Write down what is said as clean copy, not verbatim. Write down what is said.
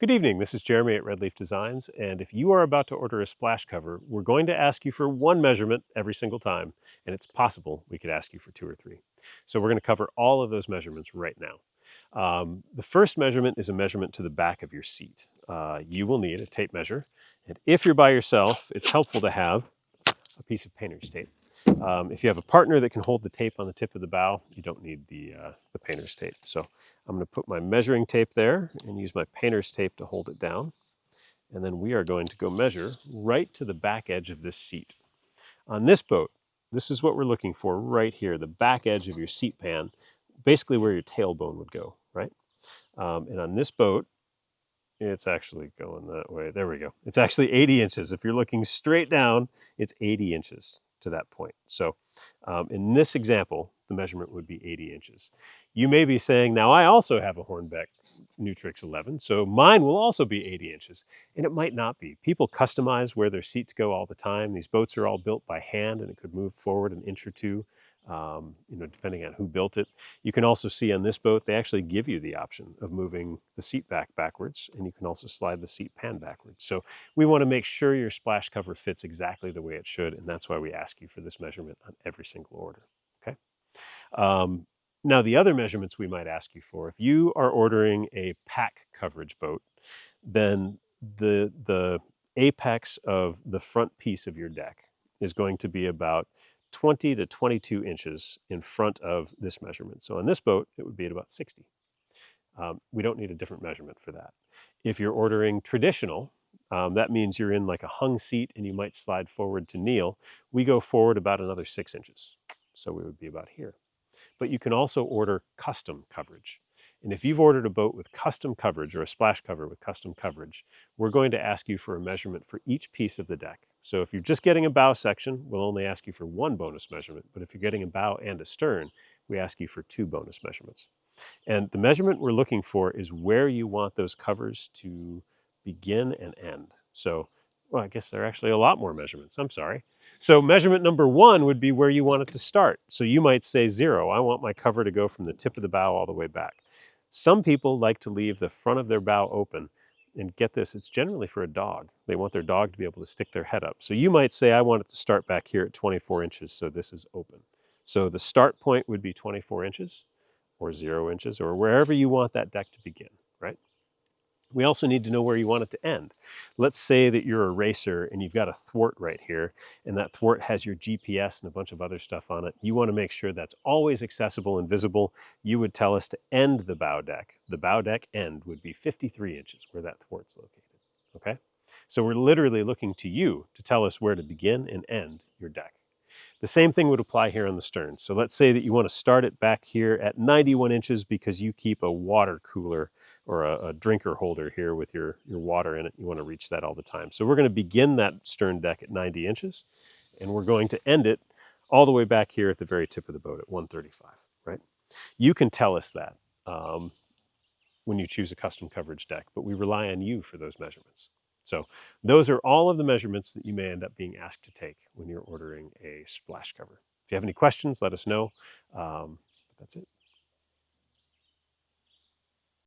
Good evening, this is Jeremy at Red Leaf Designs, and if you are about to order a splash cover, we're going to ask you for one measurement every single time, and it's possible we could ask you for two or three. So we're going to cover all of those measurements right now. The first measurement is a measurement to the back of your seat. You will need a tape measure, and if you're by yourself, it's helpful to have a piece of painter's tape. If you have a partner that can hold the tape on the tip of the bow, you don't need the painter's tape. So I'm going to put my measuring tape there and use my painter's tape to hold it down. And then we are going to go measure right to the back edge of this seat. On this boat, this is what we're looking for right here, the back edge of your seat pan, basically where your tailbone would go, right? And on this boat, it's actually going that way. There we go. It's actually 80 inches. If you're looking straight down, it's 80 inches to that point. So in this example, the measurement would be 80 inches. You may be saying, now I also have a Hornbeck Nutrix 11, so mine will also be 80 inches. And it might not be. People customize where their seats go all the time. These boats are all built by hand, and it could move forward an inch or two. Depending on who built it. You can also see on this boat, they actually give you the option of moving the seat backwards, and you can also slide the seat pan backwards. So we want to make sure your splash cover fits exactly the way it should, and that's why we ask you for this measurement on every single order, okay? Now, the other measurements we might ask you for, if you are ordering a pack coverage boat, then the apex of the front piece of your deck is going to be about 20 to 22 inches in front of this measurement. So on this boat, it would be at about 60. We don't need a different measurement for that. If you're ordering traditional, that means you're in like a hung seat and you might slide forward to kneel. We go forward about another 6 inches. So we would be about here. But you can also order custom coverage. And if you've ordered a boat with custom coverage or a splash cover with custom coverage, we're going to ask you for a measurement for each piece of the deck. So if you're just getting a bow section, we'll only ask you for one bonus measurement. But if you're getting a bow and a stern, we ask you for two bonus measurements. And the measurement we're looking for is where you want those covers to begin and end. So, well, I guess there are actually a lot more measurements. I'm sorry. So measurement number one would be where you want it to start. So you might say 0. I want my cover to go from the tip of the bow all the way back. Some people like to leave the front of their bow open. And get this, it's generally for a dog. They want their dog to be able to stick their head up. So you might say, I want it to start back here at 24 inches, so this is open. So the start point would be 24 inches or 0 inches or wherever you want that deck to begin, right? We also need to know where you want it to end. Let's say that you're a racer and you've got a thwart right here, and that thwart has your GPS and a bunch of other stuff on it. You want to make sure that's always accessible and visible. You would tell us to end the bow deck. The bow deck end would be 53 inches where that thwart's located, okay? So we're literally looking to you to tell us where to begin and end your deck. The same thing would apply here on the stern. So let's say that you want to start it back here at 91 inches because you keep a water cooler or a drinker holder here with your water in it. You want to reach that all the time. So we're going to begin that stern deck at 90 inches, and we're going to end it all the way back here at the very tip of the boat at 135, right? You can tell us that when you choose a custom coverage deck, but we rely on you for those measurements. So those are all of the measurements that you may end up being asked to take when you're ordering a splash cover. If you have any questions, let us know. That's it.